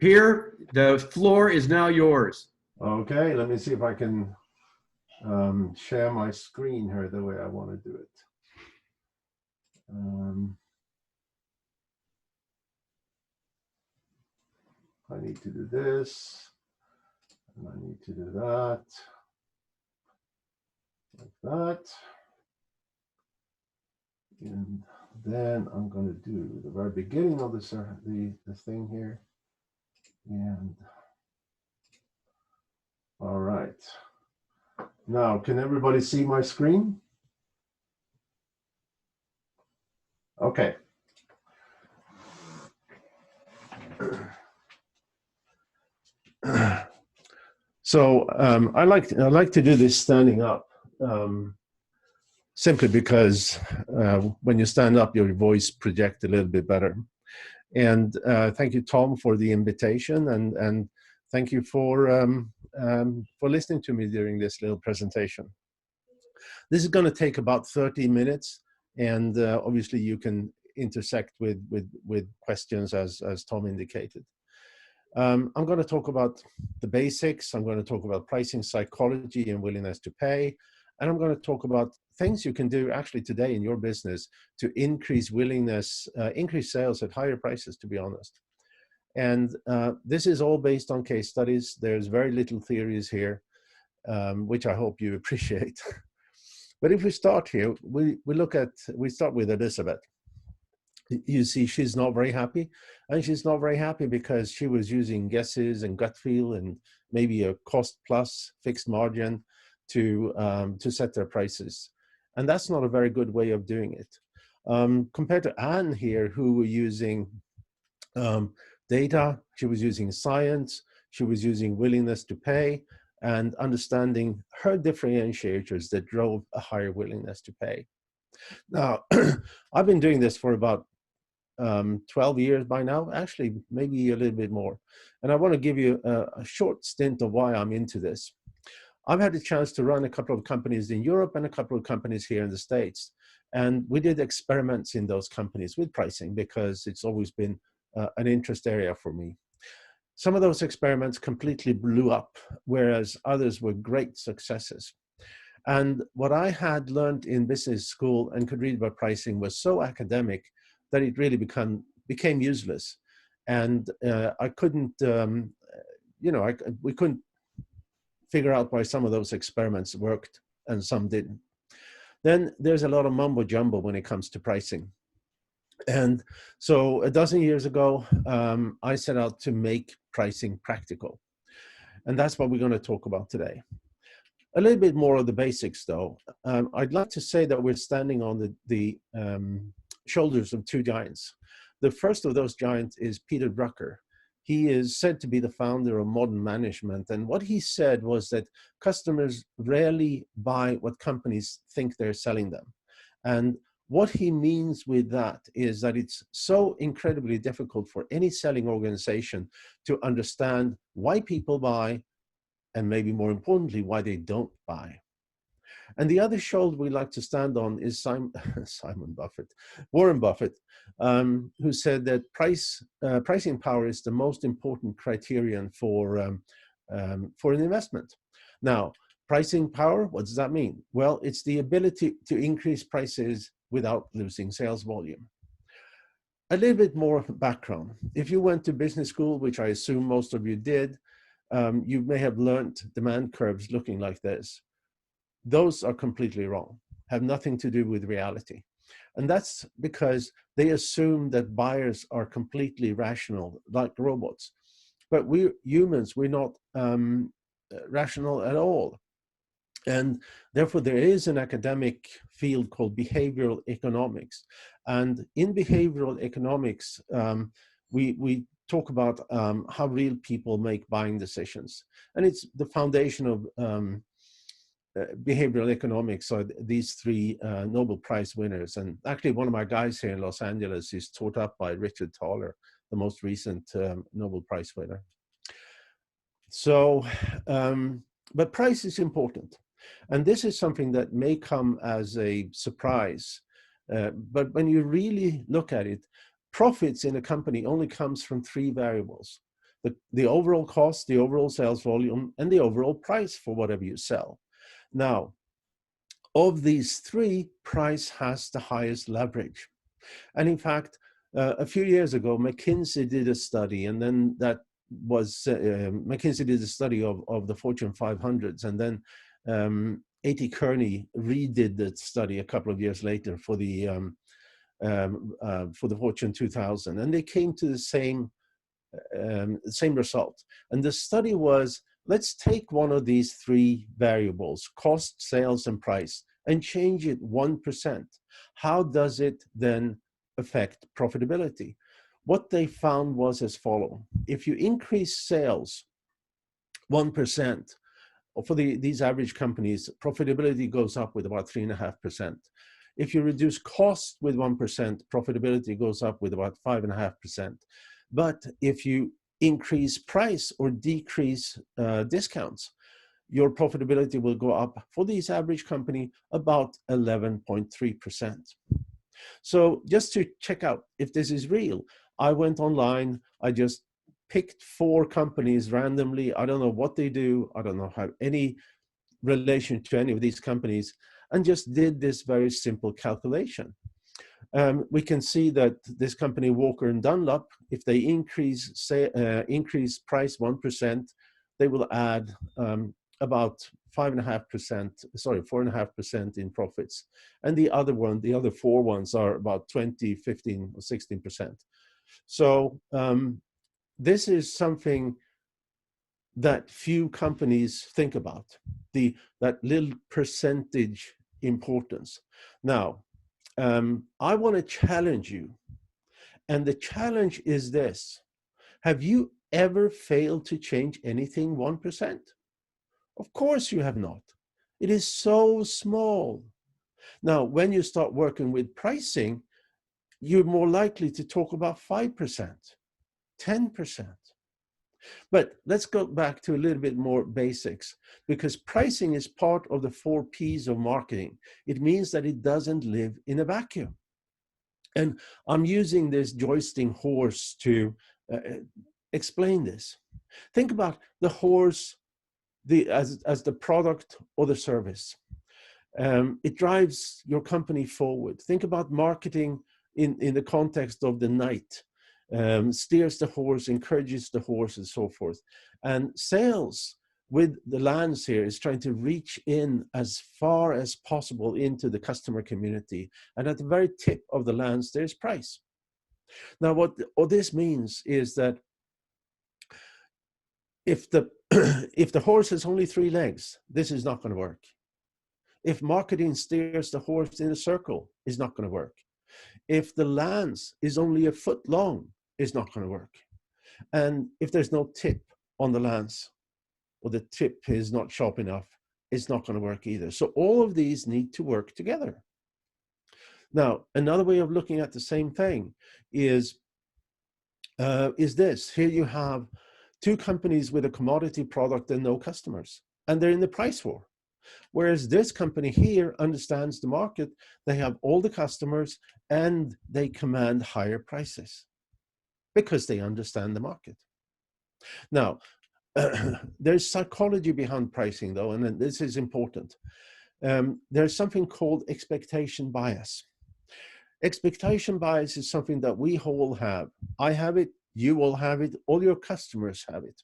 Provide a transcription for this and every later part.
Per, the floor is now yours. Okay, let me see if I can share my screen here the way I want to do it. I need to do this, and I need to do that, like that. And then I'm going to do the very beginning of this, the thing here. And all right. Now, can everybody see my screen? Okay. So I like to do this standing up, simply because when you stand up, your voice projects a little bit better. And thank you, Tom, for the invitation, and thank you for listening to me during this little presentation. This is going to take about 30 minutes, and obviously you can intersect with questions as Tom indicated. I'm going to talk about the basics. I'm going to talk about pricing psychology and willingness to pay. And I'm going to talk about things you can do actually today in your business to increase willingness, increase sales at higher prices, to be honest. And this is all based on case studies. There's very little theories here, which I hope you appreciate. But if we start here, we start with Elizabeth. You see, she's not very happy, and she's not very happy because she was using guesses and gut feel and maybe a cost plus fixed margin to set their prices, and that's not a very good way of doing it. Compared to Anne here, who were using data, she was using science, she was using willingness to pay, and understanding her differentiators that drove a higher willingness to pay. Now, I've been doing this for about 12 years by now, actually maybe a little bit more. And I want to give you a short stint of why I'm into this. I've had the chance to run a couple of companies in Europe and a couple of companies here in the States. And we did experiments in those companies with pricing because it's always been an interest area for me. Some of those experiments completely blew up, whereas others were great successes. And what I had learned in business school and could read about pricing was so academic that it really became useless. And I couldn't, we couldn't figure out why some of those experiments worked and some didn't. Then there's a lot of mumbo jumbo when it comes to pricing. And so a dozen years ago, I set out to make pricing practical. And that's what we're going to talk about today. A little bit more of the basics, though. I'd like to say that we're standing on the shoulders of two giants. The first of those giants is Peter Drucker. He is said to be the founder of modern management. And what he said was that customers rarely buy what companies think they're selling them. And what he means with that is that it's so incredibly difficult for any selling organization to understand why people buy, and maybe more importantly, why they don't buy. And the other shoulder we like to stand on is Warren Buffett, who said that pricing power is the most important criterion for an investment. Now, pricing power, what does that mean? Well, it's the ability to increase prices without losing sales volume. A little bit more background. If you went to business school, which I assume most of you did, you may have learned demand curves looking like this. Those are completely wrong, have nothing to do with reality. And that's because they assume that buyers are completely rational, like robots. But we humans, we're not rational at all. And therefore, there is an academic field called behavioral economics. And in behavioral economics, we talk about how real people make buying decisions. And it's the foundation of behavioral economics are these three Nobel Prize winners. And actually, one of my guys here in Los Angeles is taught up by Richard Thaler, the most recent Nobel Prize winner. So, but price is important. And this is something that may come as a surprise. But when you really look at it, profits in a company only comes from three variables. the overall cost, the overall sales volume, and the overall price for whatever you sell. Now, of these three, price has the highest leverage. And in fact, a few years ago, McKinsey did a study, and then that was McKinsey did a study of the Fortune 500s, and then A.T. Kearney redid the study a couple of years later for the Fortune 2000, and they came to the same result. And the study was, let's take one of these three variables, cost, sales, and price, and change it 1%. How does it then affect profitability? What they found was as follows. If you increase sales 1%, for these average companies, profitability goes up with about 3.5%. If you reduce cost with 1%, profitability goes up with about 5.5%. But if you increase price or decrease discounts, your profitability will go up for these average company about 11.3%. So just to check out if this is real, I went online, I just picked 4 companies randomly. I don't know what they do. I don't know how any relation to any of these companies, and just did this very simple calculation. We can see that this company, Walker and Dunlop, if they increase price 1%, they will add about 4.5% in profits. And the other 4 ones are about 20, 15, or 16%. So this is something that few companies think about, that little percentage importance. Now, I want to challenge you. And the challenge is this. Have you ever failed to change anything 1%? Of course you have not. It is so small. Now, when you start working with pricing, you're more likely to talk about 5%, 10%. But let's go back to a little bit more basics, because pricing is part of the 4 P's of marketing. It means that it doesn't live in a vacuum. And I'm using this joisting horse to explain this. Think about the horse as the product or the service. It drives your company forward. Think about marketing in the context of the knight. Steers the horse, encourages the horse, and so forth. And sales with the lance here is trying to reach in as far as possible into the customer community. And at the very tip of the lance, there's price. Now, what this means is that if the if the horse has only 3 legs, this is not going to work. If marketing steers the horse in a circle, it's not going to work. If the lance is only a foot long, it's not going to work. And if there's no tip on the lance, or the tip is not sharp enough, it's not going to work either. So all of these need to work together. Now, another way of looking at the same thing is this. Here you have 2 companies with a commodity product and no customers, and they're in the price war. Whereas this company here understands the market, they have all the customers, and they command higher prices because they understand the market. Now, there's psychology behind pricing, though, and this is important. There's something called expectation bias. Expectation bias is something that we all have. I have it, you all have it, all your customers have it.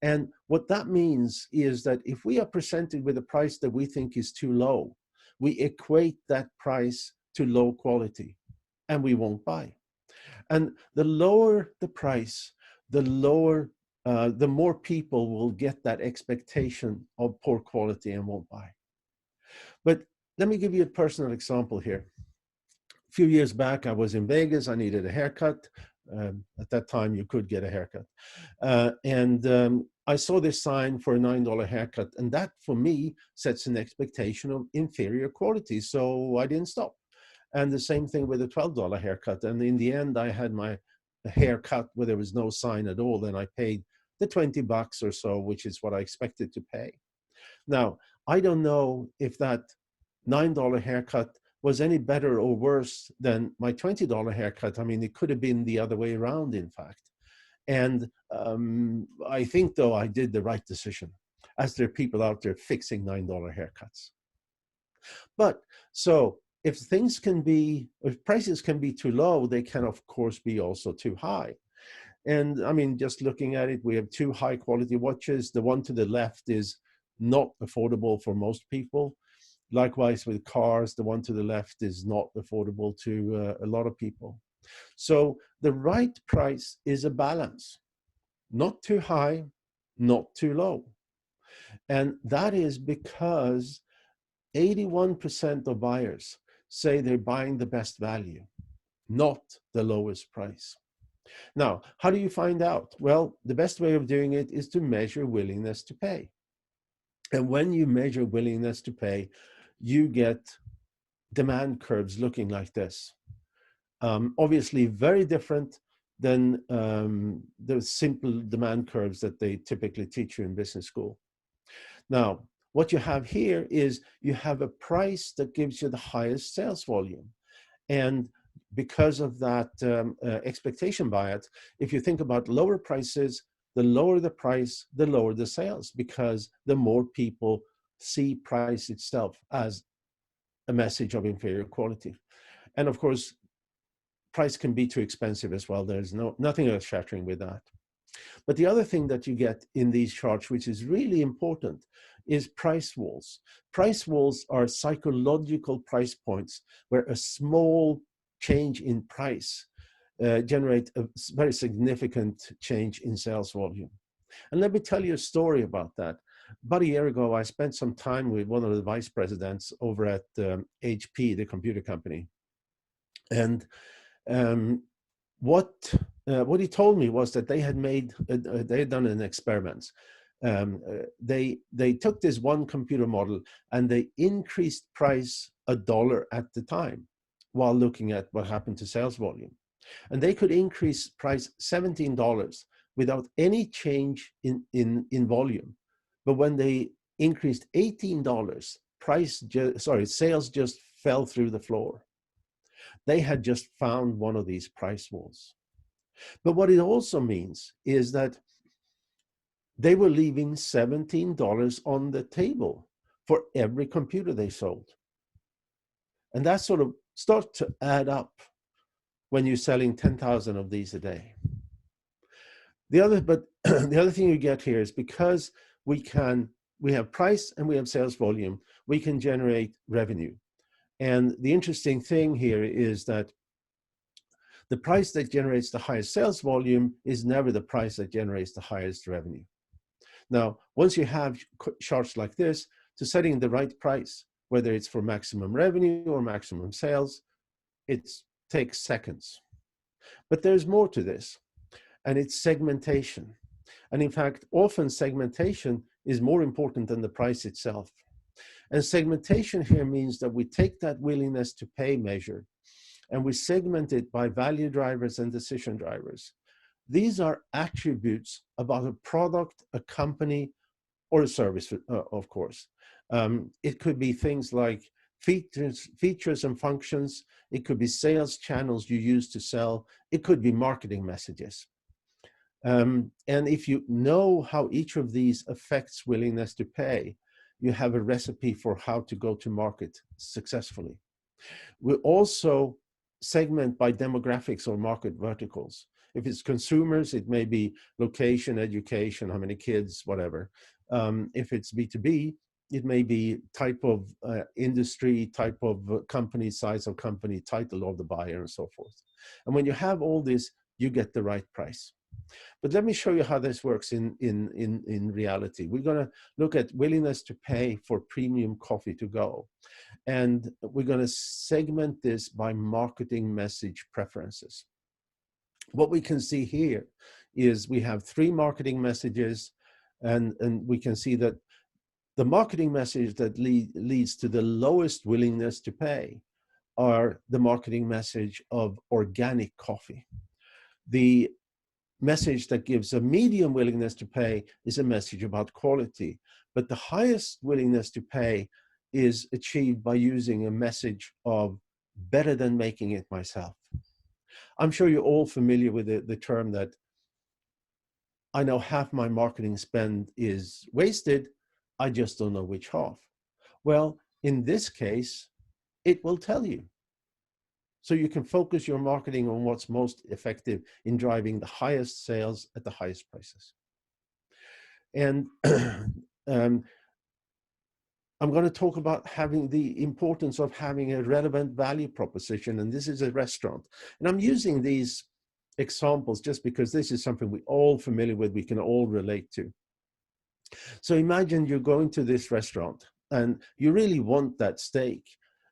And what that means is that if we are presented with a price that we think is too low, we equate that price to low quality, and we won't buy. And the lower the price, the more people will get that expectation of poor quality and won't buy. But let me give you a personal example here. A few years back, I was in Vegas. I needed a haircut. At that time, you could get a haircut. I saw this sign for a $9 haircut, and that, for me, sets an expectation of inferior quality, so I didn't stop. And the same thing with a $12 haircut. And in the end, I had my haircut where there was no sign at all, and I paid the $20 or so, which is what I expected to pay. Now, I don't know if that $9 haircut was any better or worse than my $20 haircut. I mean, it could have been the other way around, in fact. And I think, though, I did the right decision, as there are people out there fixing $9 haircuts. But so if prices can be too low, they can, of course, be also too high. And I mean, just looking at it, we have two high quality watches. The one to the left is not affordable for most people. Likewise with cars, the one to the left is not affordable to a lot of people. So the right price is a balance, not too high, not too low. And that is because 81% of buyers say they're buying the best value, not the lowest price. Now, how do you find out? Well, the best way of doing it is to measure willingness to pay. And when you measure willingness to pay, you get demand curves looking like this. Obviously, very different than the simple demand curves that they typically teach you in business school. Now, what you have here is you have a price that gives you the highest sales volume. And because of that expectation bias, if you think about lower prices, the lower the price, the lower the sales, because the more people see price itself as a message of inferior quality. And of course, price can be too expensive as well. There's nothing earth-shattering with that. But the other thing that you get in these charts, which is really important, is price walls. Price walls are psychological price points where a small change in price generate a very significant change in sales volume. And let me tell you a story about that. About a year ago, I spent some time with one of the vice presidents over at HP, the computer company. And what he told me was that they had done an experiment. They took this one computer model and they increased price $1 at the time while looking at what happened to sales volume. And they could increase price $17 without any change in volume. But when they increased $18, sales just fell through the floor. They had just found one of these price walls. But what it also means is that they were leaving $17 on the table for every computer they sold. And that sort of starts to add up when you're selling 10,000 of these a day. The other thing you get here is because we have price and we have sales volume, we can generate revenue. And the interesting thing here is that the price that generates the highest sales volume is never the price that generates the highest revenue. Now, once you have charts like this, to setting the right price, whether it's for maximum revenue or maximum sales, it takes seconds. But there's more to this, and it's segmentation. And in fact, often segmentation is more important than the price itself. And segmentation here means that we take that willingness to pay measure and we segment it by value drivers and decision drivers. These are attributes about a product, a company, or a service, of course. It could be things like features and functions. It could be sales channels you use to sell. It could be marketing messages. And if you know how each of these affects willingness to pay, you have a recipe for how to go to market successfully. We also segment by demographics or market verticals. If it's consumers, it may be location, education, how many kids, whatever. If it's B2B, it may be type of industry, type of company, size of company, title of the buyer, and so forth. And when you have all this, you get the right price. But let me show you how this works in reality. We're going to look at willingness to pay for premium coffee to go. And we're going to segment this by marketing message preferences. What we can see here is we have 3 marketing messages, and we can see that the marketing message that leads to the lowest willingness to pay are the marketing message of organic coffee. The message that gives a medium willingness to pay is a message about quality, but the highest willingness to pay is achieved by using a message of better than making it myself. I'm sure you're all familiar with the term that I know half my marketing spend is wasted. I just don't know which half. Well, in this case, it will tell you. So you can focus your marketing on what's most effective in driving the highest sales at the highest prices. And um, I'm going to talk about having the importance of having a relevant value proposition. And this is a restaurant. And I'm using these examples just because this is something we're all familiar with, we can all relate to. So imagine you're going to this restaurant and you really want that steak,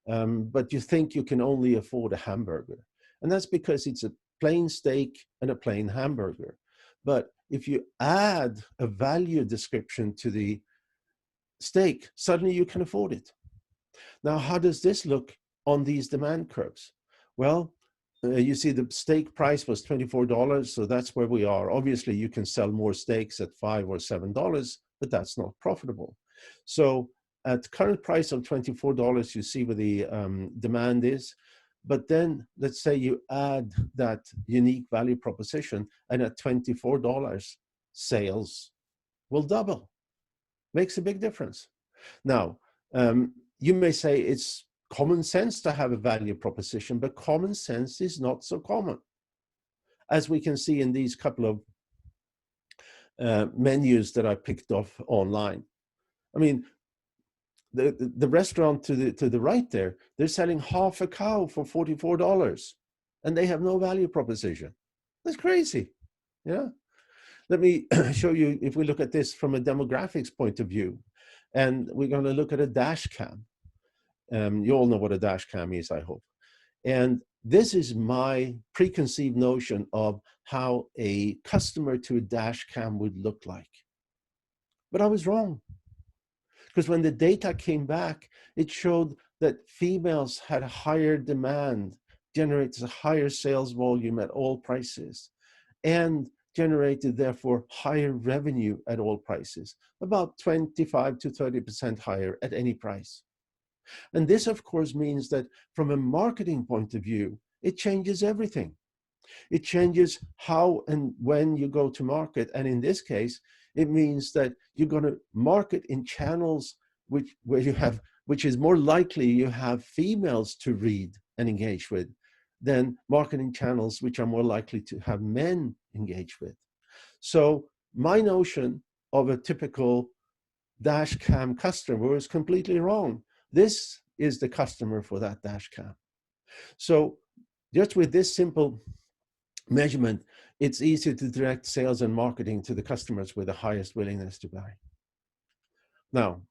but you think you can only afford a hamburger. And that's because it's a plain steak and a plain hamburger. But if you add a value description to the steak, suddenly you can afford it. Now, how does this look on these demand curves? Well, you see the steak price was $24, so that's where we are. Obviously, you can sell more steaks at $5 or $7, but that's not profitable. So at current price of $24, you see where the demand is. But then let's say you add that unique value proposition, and at $24, sales will double. Makes a big difference. Now, you may say it's common sense to have a value proposition, but common sense is not so common. As we can see in these couple of menus that I picked off online. I mean, the restaurant to the right there, they're selling half a cow for $44, and they have no value proposition. That's crazy. Yeah. Let me show you, if we look at this from a demographics point of view, and we're going to look at a dash cam. You all know what a dash cam is, I hope. And this is my preconceived notion of how a customer to a dash cam would look like. But I was wrong. Because when the data came back, it showed that females had a higher demand, generates a higher sales volume at all prices, and generated therefore higher revenue at all prices, about 25 to 30% higher at any price. And this, of course, means that from a marketing point of view, it changes everything. It changes how and when you go to market. And in this case, it means that you're going to market in channels which is more likely you have females to read and engage with than marketing channels which are more likely to have men engage with. So my notion of a typical dash cam customer is completely wrong. This is the customer for that dash cam. So just with this simple measurement, it's easy to direct sales and marketing to the customers with the highest willingness to buy. Now,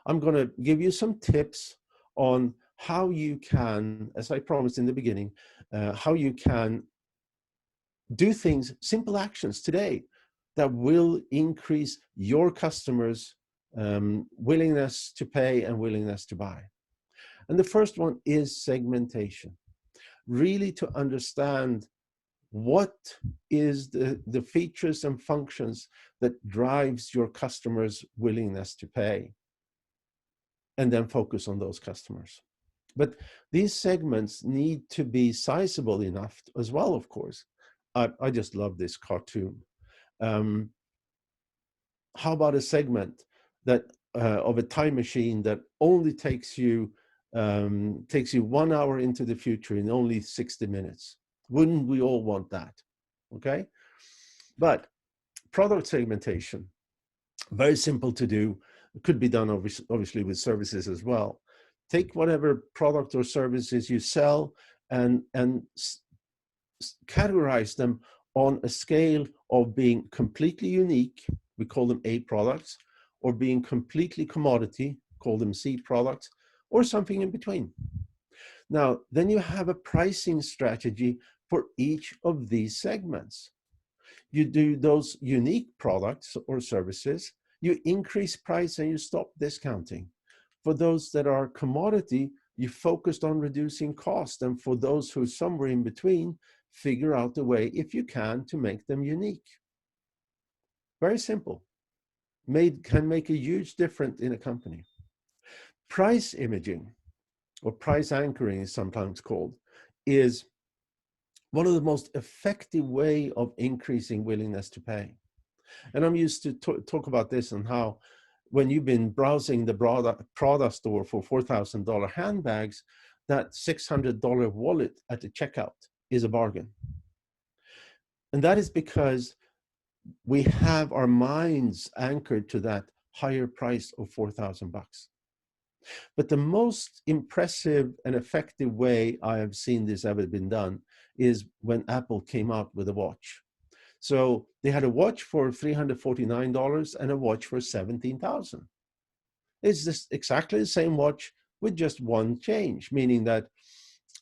I'm going to give you some tips on how you can, as I promised in the beginning, how you can do things, simple actions today that will increase your customers' willingness to pay and willingness to buy. And the first one is segmentation. Really to understand what is the features and functions that drives your customers' willingness to pay, and then focus on those customers. But these segments need to be sizable enough as well, of course. I just love this cartoon. How about a segment that of a time machine that only takes you 1 hour into the future in only 60 minutes? Wouldn't we all want that? Okay. But product segmentation, very simple to do. It could be done obviously with services as well. Take whatever product or services you sell and categorize them on a scale of being completely unique, we call them A products, or being completely commodity, call them C products, or something in between. Now, then you have a pricing strategy for each of these segments. You do those unique products or services, you increase price and you stop discounting. For those that are commodity, you focused on reducing cost. And for those who are somewhere in between, figure out a way, if you can, to make them unique. Very simple. Can make a huge difference in a company. Price imaging, or price anchoring is sometimes called, is one of the most effective way of increasing willingness to pay. And I'm used to talk about this and how when you've been browsing the Prada store for $4,000 handbags, that $600 wallet at the checkout is a bargain. And that is because we have our minds anchored to that higher price of $4,000. But the most impressive and effective way I have seen this ever been done is when Apple came out with a watch. So they had a watch for $349 and a watch for $17,000. It's just exactly the same watch with just one change, meaning that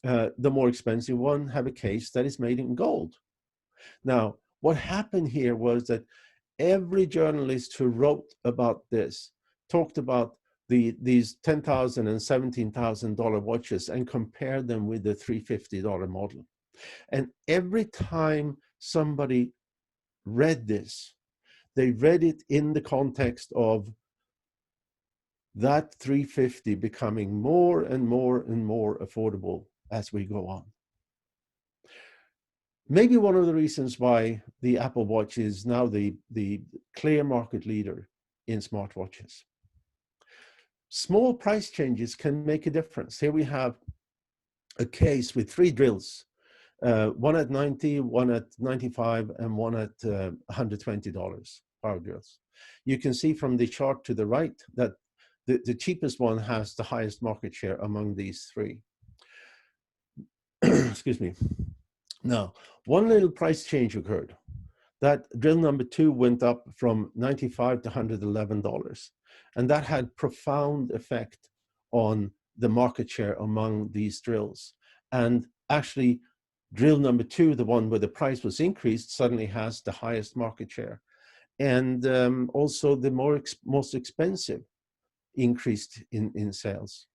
the more expensive one have a case that is made in gold. Now, what happened here was that every journalist who wrote about this talked about these $10,000 and $17,000 watches and compared them with the $350 model. And every time somebody read this, they read it in the context of that 350 becoming more and more and more affordable as we go on. Maybe one of the reasons why the Apple Watch is now the clear market leader in smartwatches. Small price changes can make a difference. Here we have a case with 3 drills, one at 90, one at 95, and one at $120 power drills. You can see from the chart to the right that the cheapest one has the highest market share among these 3. Excuse me. Now, one little price change occurred. That drill number 2 went up from $95 to $111. And that had profound effect on the market share among these drills. And actually, drill number 2, the one where the price was increased, suddenly has the highest market share. And also the most expensive increased in sales.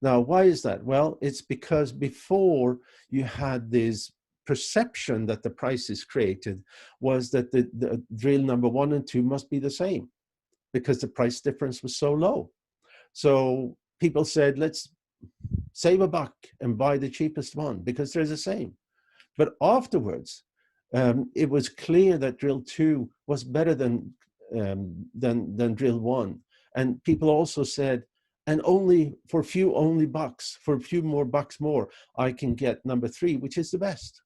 Now, why is that? Well, it's because before you had this perception that the price is created was that the drill number 1 and 2 must be the same because the price difference was so low. So people said, let's save a buck and buy the cheapest one because they're the same. But afterwards, it was clear that drill 2 was better than drill 1. And people also said, and only for a few more bucks more, I can get number 3, which is the best.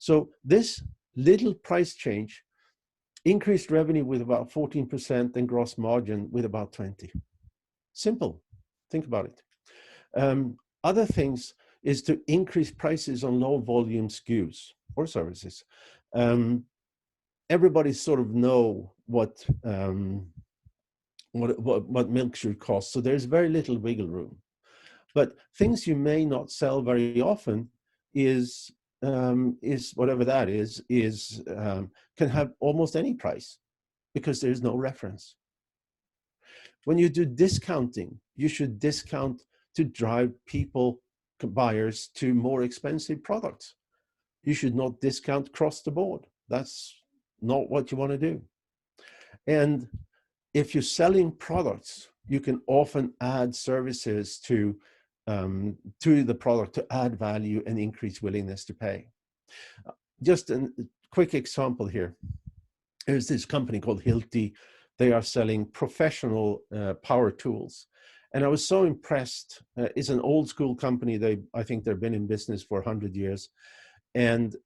So this little price change increased revenue with about 14% and gross margin with about 20%. Simple. Think about it. Other things is to increase prices on low volume SKUs or services. Everybody sort of know what milk should cost, so there's very little wiggle room. But things you may not sell very often is whatever that is can have almost any price because there's no reference. When you do discounting, you should discount to drive buyers to more expensive products. You should not discount across the board. That's not what you want to do. And if you're selling products, you can often add services to the product to add value and increase willingness to pay. Just a quick example here. There's this company called Hilti. They are selling professional power tools. And I was so impressed. It's an old school company. I think they've been in business for 100 years. And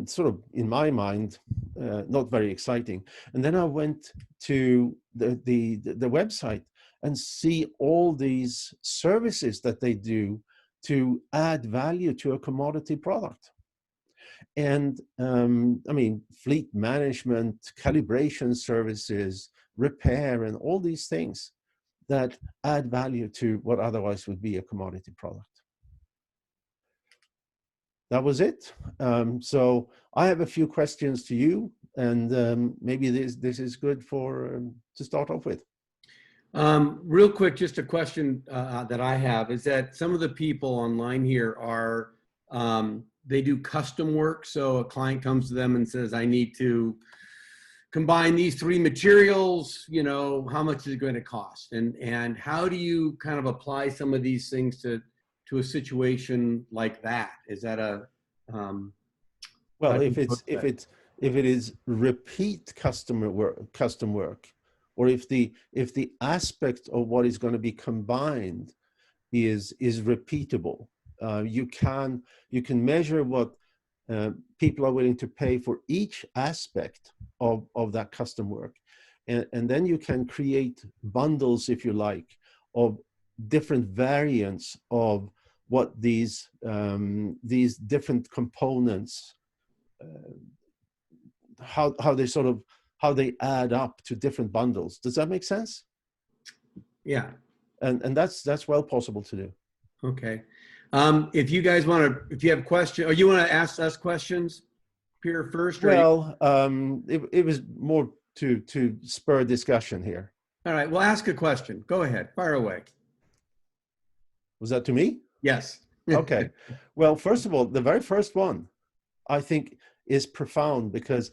sort of, in my mind, not very exciting. And then I went to the website and see all these services that they do to add value to a commodity product. And I mean, fleet management, calibration services, repair, and all these things that add value to what otherwise would be a commodity product. That was it. So I have a few questions to you, and maybe this is good to start off with. Real quick, just a question that I have is that some of the people online here are, they do custom work. So a client comes to them and says, I need to combine these 3 materials, you know, how much is it going to cost? And how do you kind of apply some of these things to a situation like that? Is that a, well, if if it is repeat custom work, or if the aspect of what is going to be combined is repeatable. You can measure what people are willing to pay for each aspect of that custom work, and then you can create bundles, if you like, of different variants of what these different components, how they add up to different bundles. Does that make sense? Yeah. And that's well possible to do. Okay. If you guys want to, if you have questions, or you want to ask us questions, Peter, first? Or well, it was more to spur discussion here. all right, well, ask a question. Go ahead, fire away. Was that to me? Yes. Okay. Well, first of all, the very first one, I think, is profound, because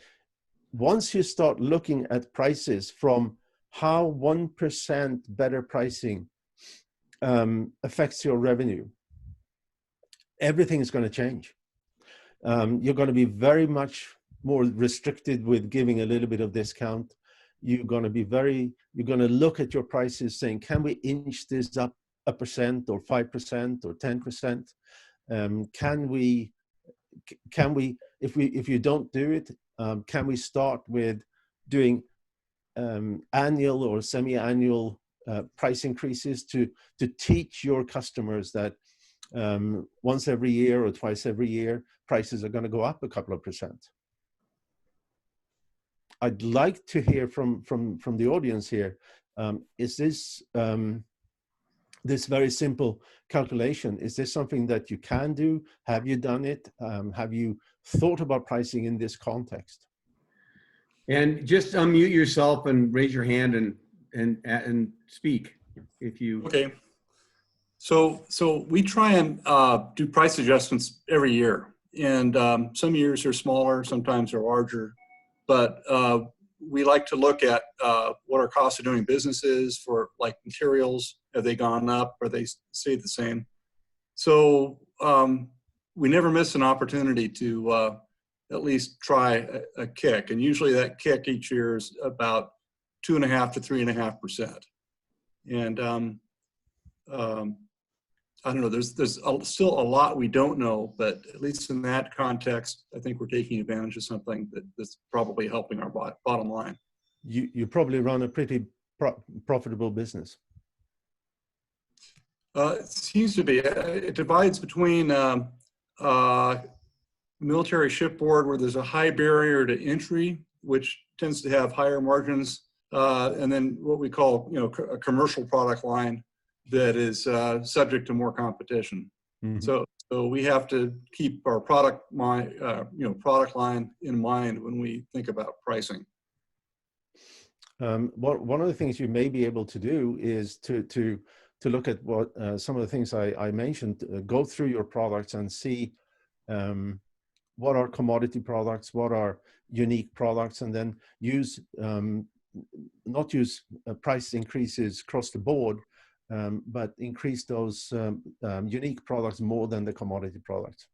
once you start looking at prices from how 1% better pricing affects your revenue, everything is going to change. You're going to be very much more restricted with giving a little bit of discount. You're going to look at your prices saying, can we inch this up 1% or 5% or 10%? Can we, if you don't do it, can we start with doing annual or semi-annual price increases to teach your customers that once every year or twice every year, prices are going to go up a couple of percent? I'd like to hear from the audience here. Is this this very simple calculation, is this something that you can do? Have you done it? Have you thought about pricing in this context? And just unmute yourself and raise your hand and speak if you. Okay. So we try and do price adjustments every year, and some years are smaller, sometimes they're larger, but we like to look at what our cost of doing business is for, like, materials. Have they gone up? Or they stayed the same? So we never miss an opportunity to at least try a kick, and usually that kick each year is about 2.5 to 3.5%. And I don't know, there's still a lot we don't know, but at least in that context, I think we're taking advantage of something that's probably helping our bottom line. You probably run a pretty profitable business. It seems to be. It divides between military shipboard, where there's a high barrier to entry, which tends to have higher margins, and then what we call, a commercial product line that is subject to more competition. Mm-hmm. So we have to keep our product line in mind when we think about pricing. One of the things you may be able to do is to look at what some of the things I mentioned. Go through your products and see what are commodity products, what are unique products, and then not use price increases across the board, but increase those unique products more than the commodity products,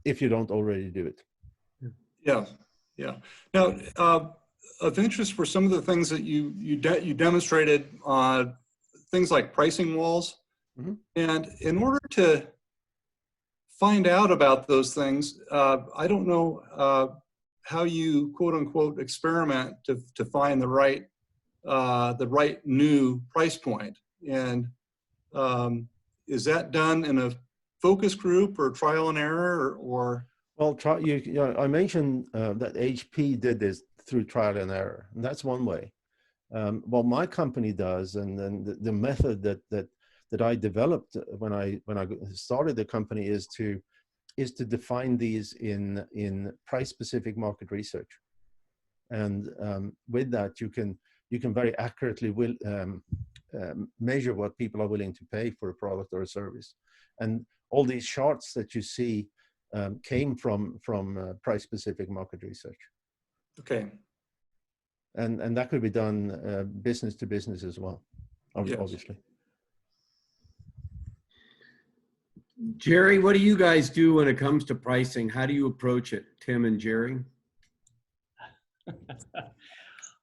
if you don't already do it. Yeah. Now, of interest were some of the things that you demonstrated on things like pricing walls. Mm-hmm. And in order to find out about those things, I don't know how you, quote unquote, experiment to find the right new price point. And is that done in a focus group or trial and error, or? Well, I mentioned that HP did this through trial and error, and that's one way. What my company does, and then the method that I developed when I started the company, is to define these in price-specific market research, and with that you can very accurately measure what people are willing to pay for a product or a service. And all these charts that you see came from price-specific market research. Okay. And that could be done business to business as well, obviously. Yes. Jerry, what do you guys do when it comes to pricing? How do you approach it, Tim and Jerry?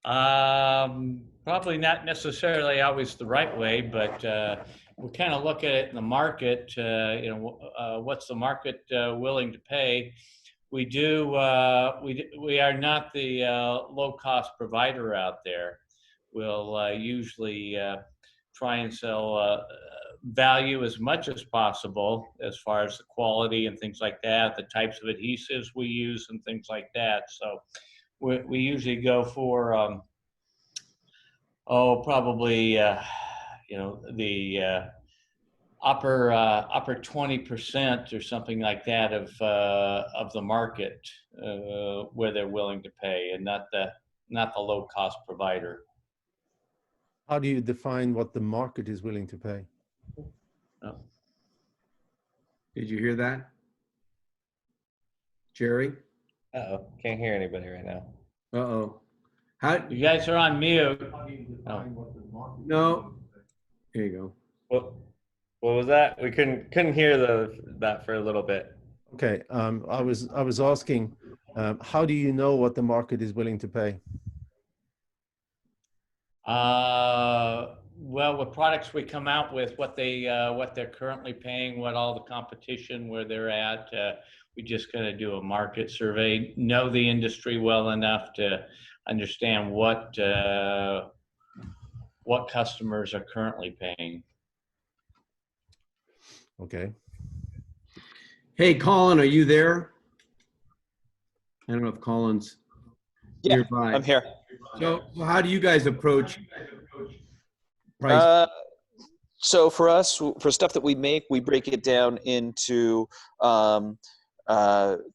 Probably not necessarily always the right way, but we kind of look at it in the market. What's the market willing to pay? We do. We are not the low-cost provider out there. We'll usually try and sell value as much as possible as far as the quality and things like that, the types of adhesives we use and things like that. So we usually go for probably the upper 20% or something like that of the market where they're willing to pay, and not the low cost provider. How do you define what the market is willing to pay? Oh. Did you hear that, Jerry? Uh-oh, can't hear anybody right now. Uh-oh. How? You guys are on mute. Oh. No. There you go. What was that? We couldn't hear that for a little bit. Okay, I was asking, how do you know what the market is willing to pay? Well, with products we come out with, what they're currently paying, what all the competition, where they're at. We just got to do a market survey, know the industry well enough to understand what customers are currently paying. Okay. Hey, Colin, are you there? I don't know if Colin's nearby. I'm here. So how do you guys approach price? So for us, for stuff that we make, we break it down into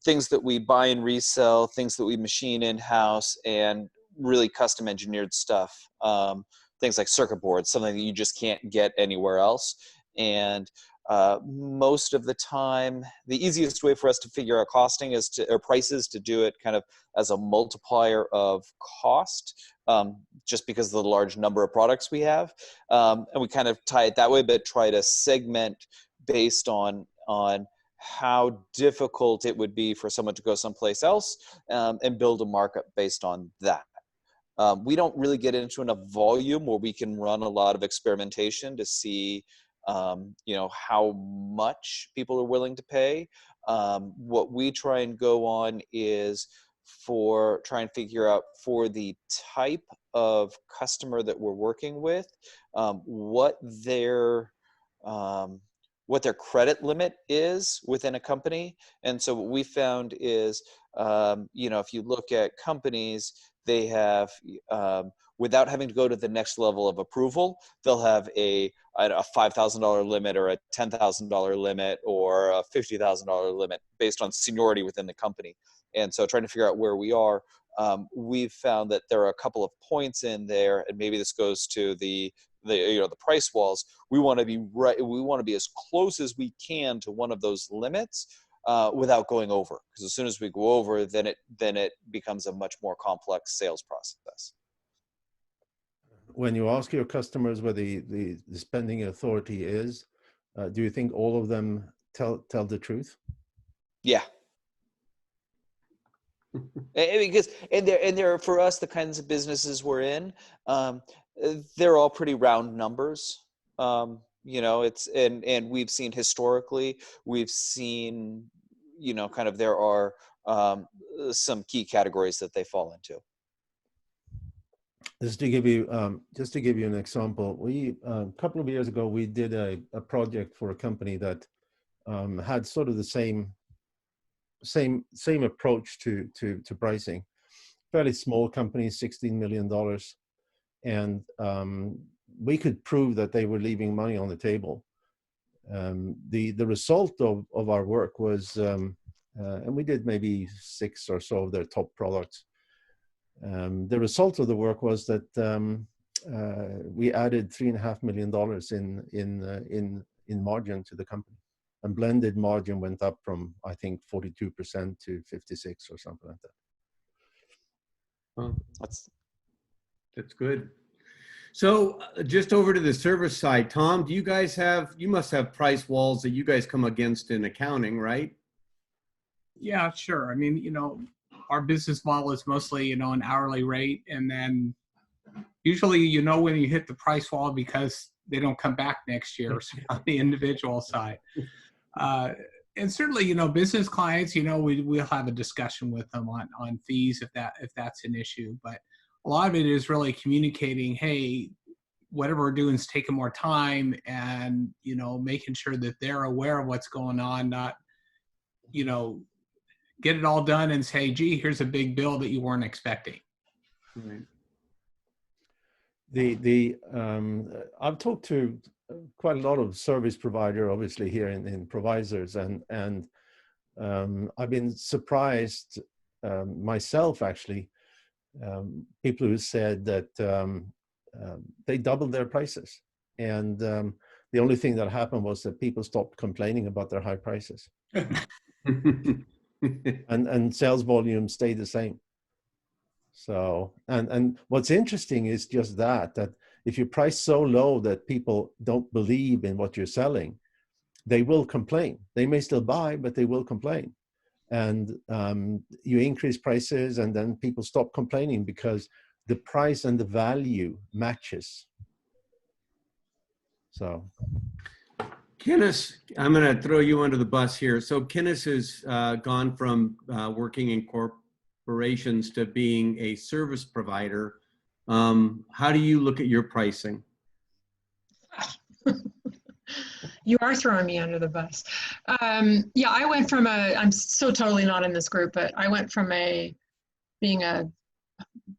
things that we buy and resell, things that we machine in-house, and really custom engineered stuff. Things like circuit boards, something that you just can't get anywhere else. And most of the time, the easiest way for us to figure out costing or prices to do it kind of as a multiplier of cost, just because of the large number of products we have. And we kind of tie it that way, but try to segment based on how difficult it would be for someone to go someplace else, and build a market based on that. We don't really get into enough volume where we can run a lot of experimentation to see how much people are willing to pay. What we try and go on is try and figure out for the type of customer that we're working with, what their credit limit is within a company. And so what we found is, if you look at companies, they have, without having to go to the next level of approval, they'll have a $5,000 limit or a $10,000 limit or a $50,000 limit based on seniority within the company. And so trying to figure out where we are, we've found that there are a couple of points in there, and maybe this goes to the price walls. We want to be right. We want to be as close as we can to one of those limits, without going over. Because as soon as we go over, then it becomes a much more complex sales process. When you ask your customers where the spending authority is, do you think all of them tell the truth? Yeah. Because they're for us, the kinds of businesses we're in, they're all pretty round numbers. It's and we've seen historically, there are some key categories that they fall into. Just to give you an example, we a couple of years ago we did a project for a company that had sort of the same approach to pricing. Fairly small company, $16 million, and we could prove that they were leaving money on the table. The result of our work was, and we did maybe 6 or so of their top products. The result of the work was that we added $3.5 million in margin to the company, and blended margin went up from, I think, 42% to 56 or something like that. Well, that's good. So just over to the service side, Tom, do you guys you must have price walls that you guys come against in accounting, right? Yeah, sure. I mean, our business model is mostly, an hourly rate. And then usually, when you hit the price wall because they don't come back next year on the individual side. And certainly, business clients, we'll have a discussion with them on fees if that's an issue. But a lot of it is really communicating, hey, whatever we're doing is taking more time, and, making sure that they're aware of what's going on, not, get it all done and say, gee, here's a big bill that you weren't expecting. Right. I've talked to quite a lot of service provider, obviously here in providers, and I've been surprised myself actually. People who said that they doubled their prices, and the only thing that happened was that people stopped complaining about their high prices, and sales volume stayed the same. So, and what's interesting is just that if you price so low that people don't believe in what you're selling, they will complain. They may still buy, but they will complain. And you increase prices, and then people stop complaining because the price and the value matches. So, Kenneth, I'm going to throw you under the bus here. So Kenneth has gone from working in corporations to being a service provider. How do you look at your pricing? You are throwing me under the bus. Yeah, I went from I'm so totally not in this group, but I went from being a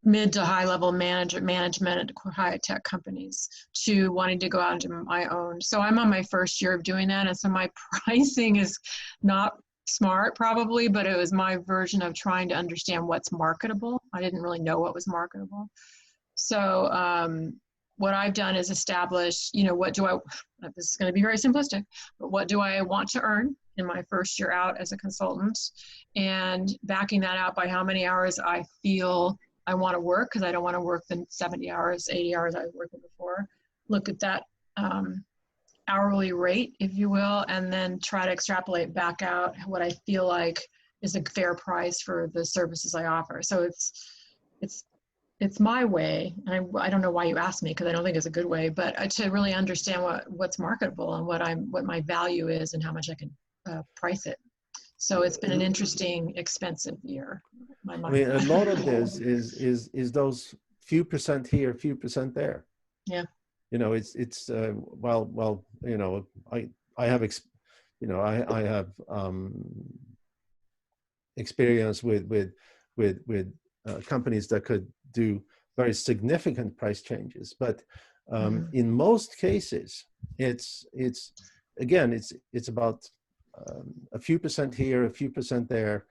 mid to high level management at high tech companies to wanting to go out into my own. So I'm on my first year of doing that. And so my pricing is not smart probably, but it was my version of trying to understand what's marketable. I didn't really know what was marketable. So what I've done is establish, this is going to be very simplistic, but what do I want to earn in my first year out as a consultant, and backing that out by how many hours I feel I want to work, because I don't want to work the 70 hours, 80 hours I was working before. Look at that hourly rate, if you will, and then try to extrapolate back out what I feel like is a fair price for the services I offer. So it's my way. And I don't know why you asked me, because I don't think it's a good way, but to really understand what's marketable and what my value is and how much I can price it. So it's been an interesting, expensive year. I mean, a lot of this is those few percent here, few percent there. Yeah. It's well, I have experience with companies that could do very significant price changes, but in most cases, it's about a few percent here, a few percent there,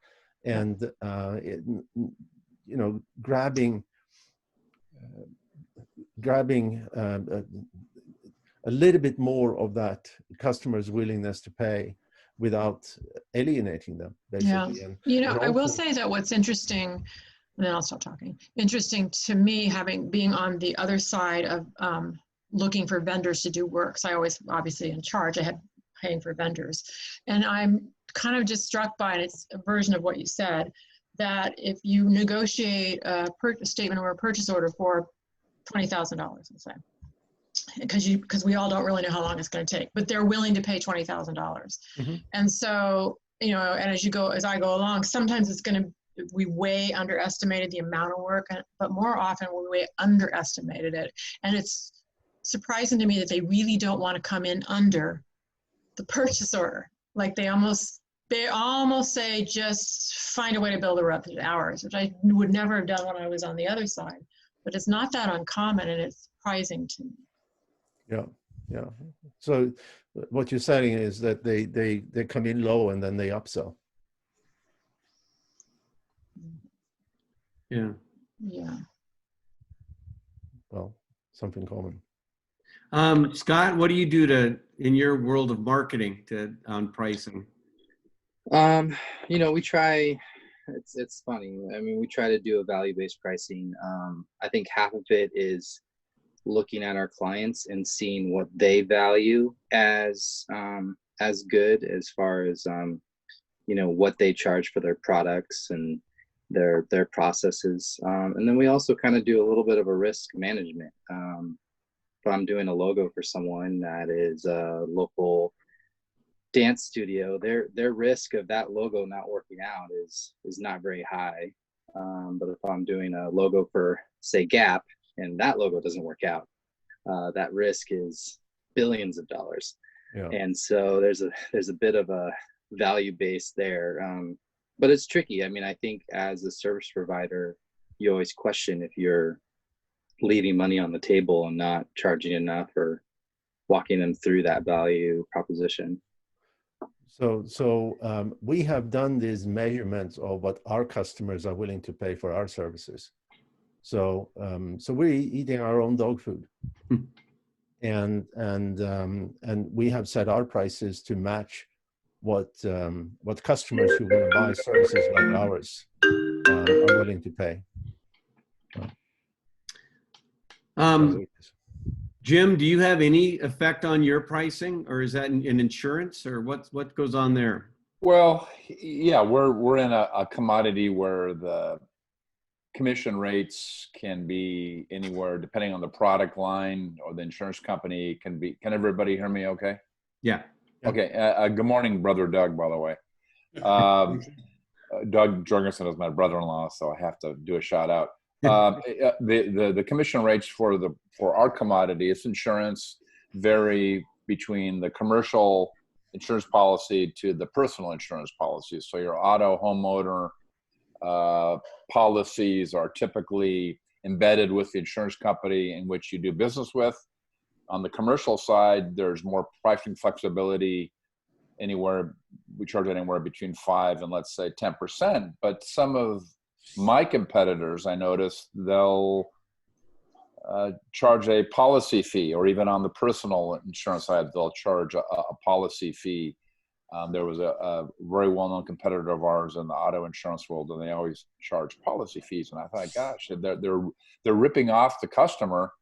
and grabbing a little bit more of that customer's willingness to pay without alienating them, basically. Yeah. I will say that what's interesting, and then I'll stop talking. Interesting to me, being on the other side of looking for vendors to do work. So I always, obviously, in charge. I had paying for vendors, and I'm kind of just struck by, and it's a version of what you said, that if you negotiate a statement or a purchase order for $20,000, let's say, because we all don't really know how long it's going to take, but they're willing to pay $20,000. Mm-hmm. And so, and as I go along, sometimes we way underestimated the amount of work, but more often we way underestimated it. And it's surprising to me that they really don't want to come in under the purchase order. Like they almost say, just find a way to build her up to hours, which I would never have done when I was on the other side. But it's not that uncommon, and it's surprising to me. Yeah. So what you're saying is that they come in low and then they upsell. Yeah. Well, something common. Scott, what do you do in your world of marketing on pricing? We try. It's funny. I mean, we try to do a value-based pricing. I think half of it is looking at our clients and seeing what they value as good as far as what they charge for their products and their processes. And then we also kind of do a little bit of a risk management. If I'm doing a logo for someone that is a local dance studio, their risk of that logo not working out is not very high. But if I'm doing a logo for, say, Gap, and that logo doesn't work out, that risk is billions of dollars. Yeah. And so there's a bit of a value base there. But it's tricky. I mean, I think as a service provider, you always question if you're leaving money on the table and not charging enough or walking them through that value proposition. So we have done these measurements of what our customers are willing to pay for our services. So we're eating our own dog food, and we have set our prices to match what customers who want to buy services like ours are willing to pay. Jim, do you have any effect on your pricing, or is that in insurance, or what goes on there? Well, yeah, we're in a commodity where the commission rates can be anywhere, depending on the product line or the insurance company. Can everybody hear me okay? Yeah. Okay. Good morning, Brother Doug, by the way. Doug Jorgensen is my brother-in-law, so I have to do a shout out. The commission rates for our commodity, it's insurance, vary between the commercial insurance policy to the personal insurance policy. So your auto, homeowner policies are typically embedded with the insurance company in which you do business with. On the commercial side, there's more pricing flexibility. We charge anywhere between 5 and, let's say, 10%. But some of my competitors, I noticed, they'll charge a policy fee, or even on the personal insurance side, they'll charge a policy fee. There was a very well-known competitor of ours in the auto insurance world, and they always charge policy fees. And I thought, gosh, they're ripping off the customer.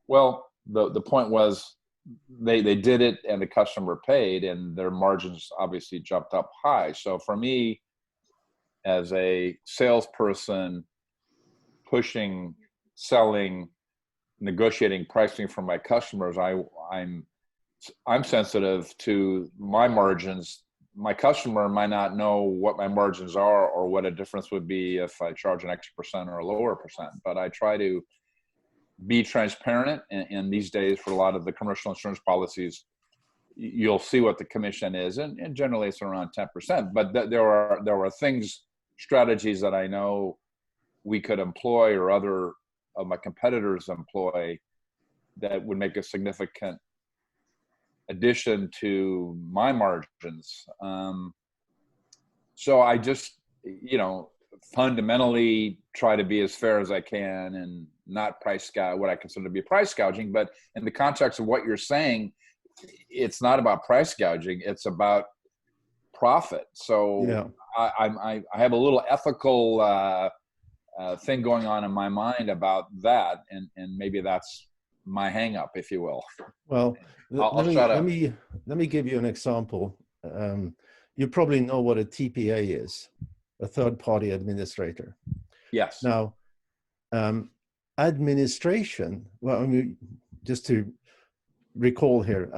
Well, the point was they did it, and the customer paid, and their margins obviously jumped up high. So for me, as a salesperson, pushing, selling, negotiating pricing for my customers, I'm sensitive to my margins. My customer might not know what my margins are or what a difference would be if I charge an extra percent or a lower percent, but I try to be transparent. And these days, for a lot of the commercial insurance policies, you'll see what the commission is, and generally it's around 10%. But there are strategies that I know we could employ, or other of my competitors employ, that would make a significant addition to my margins. So I just, fundamentally try to be as fair as I can and not what I consider to be price gouging. But in the context of what you're saying, it's not about price gouging, it's about profit. So yeah. I have a little ethical thing going on in my mind about that, and maybe that's my hang up, if you will. Well, let me give you an example. You probably know what a TPA is, a third-party administrator. Yes. Now, administration, well, I mean, just to recall here,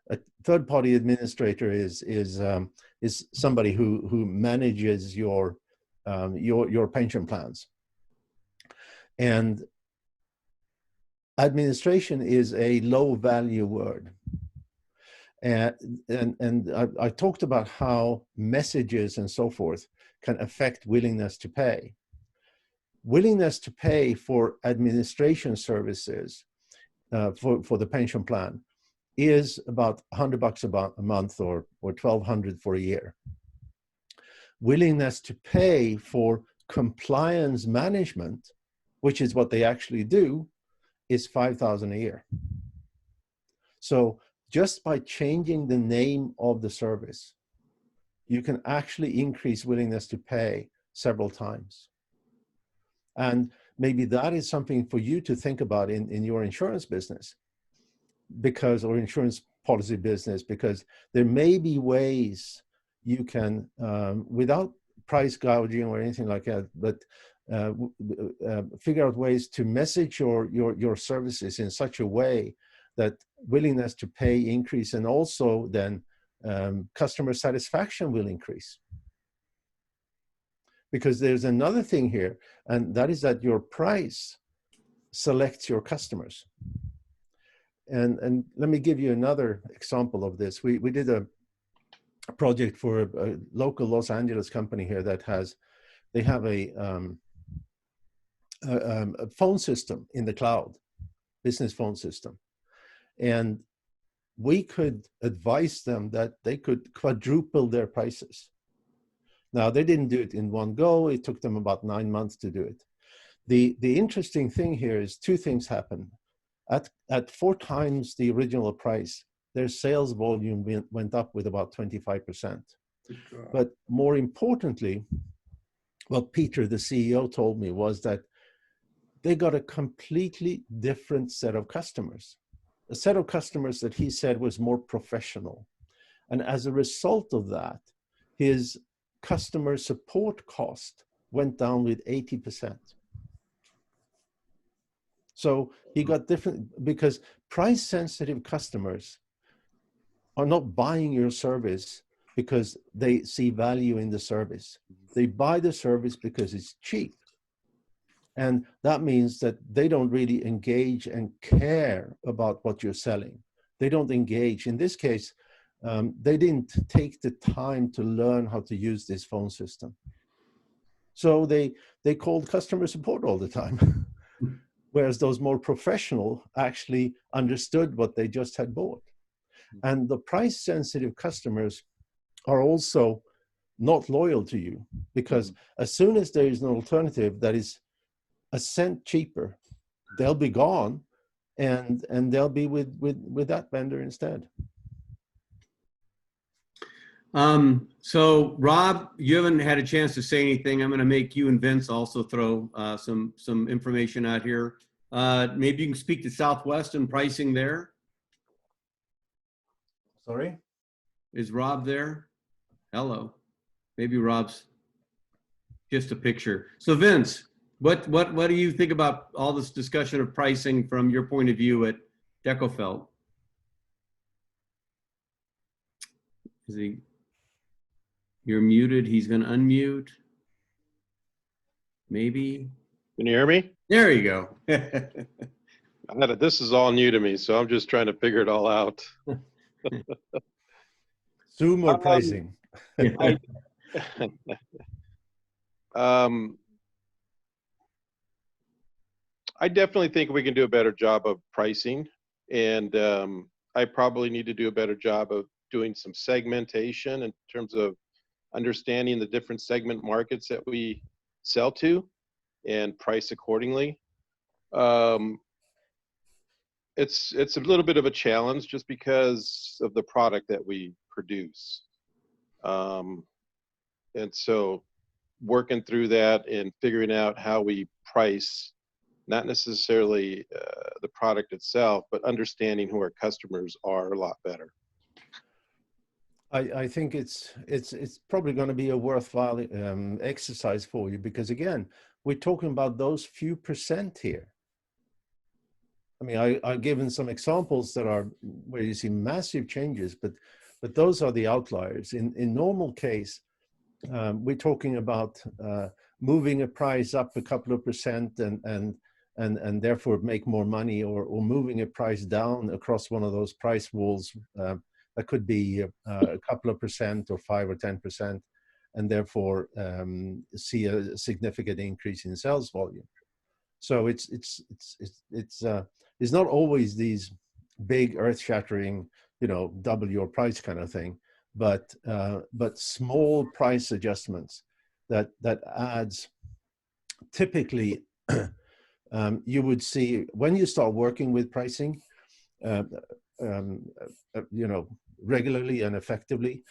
a third-party administrator is somebody who manages your pension plans. And administration is a low-value word. And I talked about how messages and so forth can affect willingness to pay. Willingness to pay for administration services for the pension plan is about $100 a month or $1,200 for a year. Willingness to pay for compliance management, which is what they actually do, is $5,000 a year. So just by changing the name of the service, you can actually increase willingness to pay several times. And maybe that is something for you to think about in your insurance business, because, or insurance policy business, because there may be ways you can, without price gouging or anything like that, but figure out ways to message your services in such a way that willingness to pay increase, and also then customer satisfaction will increase. Because there's another thing here, and that is that your price selects your customers. And let me give you another example of this. We did a project for a local Los Angeles company here that they have a phone system in the cloud, business phone system. And we could advise them that they could quadruple their prices. Now, they didn't do it in one go. It took them about 9 months to do it. The interesting thing here is two things happen. At 4 times the original price, their sales volume went up with about 25%. But more importantly, what Peter, the CEO, told me was that they got a completely different set of customers. A set of customers that he said was more professional. And as a result of that, his customer support cost went down with 80%. So he got different, because price sensitive customers are not buying your service because they see value in the service. They buy the service because it's cheap. And that means that they don't really engage and care about what you're selling. They don't engage. In this case, they didn't take the time to learn how to use this phone system. So they called customer support all the time. Whereas those more professional actually understood what they just had bought. And the price sensitive customers are also not loyal to you, because as soon as there is an alternative that is a cent cheaper, they'll be gone, and they'll be with that vendor instead. So Rob, you haven't had a chance to say anything. I'm going to make you and Vince also throw some information out here. Maybe you can speak to Southwest and pricing there. Sorry? Is Rob there? Hello. Maybe Rob's just a picture. So Vince, what do you think about all this discussion of pricing from your point of view at Decofelt? Is he? You're muted. He's going to unmute. Maybe. Can you hear me? There you go. This is all new to me, so I'm just trying to figure it all out. Zoom or pricing? I definitely think we can do a better job of pricing, and I probably need to do a better job of doing some segmentation in terms of understanding the different segment markets that we sell to and price accordingly. It's a little bit of a challenge just because of the product that we produce. And so working through that and figuring out how we price, not necessarily the product itself, but understanding who our customers are a lot better. I think it's probably going to be a worthwhile exercise for you, because again, we're talking about those few percent here. I mean, I've given some examples that are where you see massive changes, but those are the outliers. In normal case, we're talking about moving a price up a couple of percent and therefore make more money, or moving a price down across one of those price walls. That could be a couple of percent or 5 or 10%, and therefore see a significant increase in sales volume. So it's not always these big earth-shattering, double your price kind of thing, but small price adjustments that adds. Typically, you would see when you start working with pricing, regularly and effectively,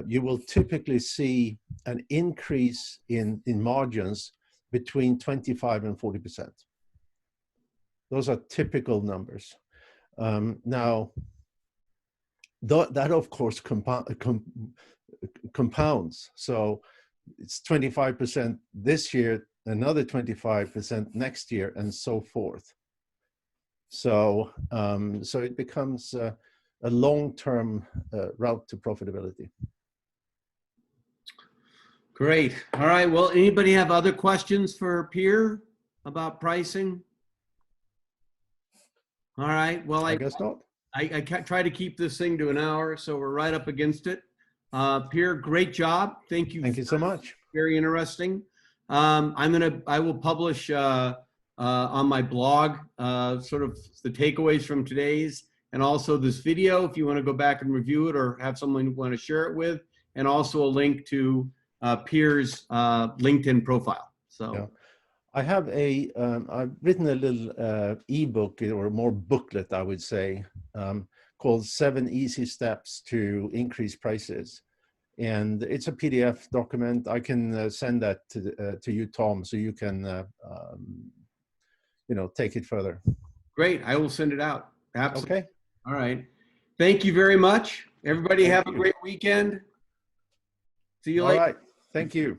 you will typically see an increase in margins between 25 and 40%. Those are typical numbers. Now, that of course compounds. So it's 25% this year, another 25% next year, and so forth. So, so it becomes a long-term route to profitability. Great. All right. Well, anybody have other questions for Per about pricing? All right. Well, I guess not. I try to keep this thing to an hour, so we're right up against it. Per, great job. Thank you. Thank you so much. Very interesting. I will publish on my blog sort of the takeaways from today's, and also this video if you want to go back and review it or have someone you want to share it with, and also a link to Per's LinkedIn profile. So. Yeah. I have I've written a little ebook, or more booklet, I would say, called 7 Easy Steps to Increase Prices. And it's a PDF document. I can send that to you, Tom, so you can, take it further. Great. I will send it out. Absolutely. Okay. All right. Thank you very much. Everybody have a great weekend. See you later. All right. Thank you.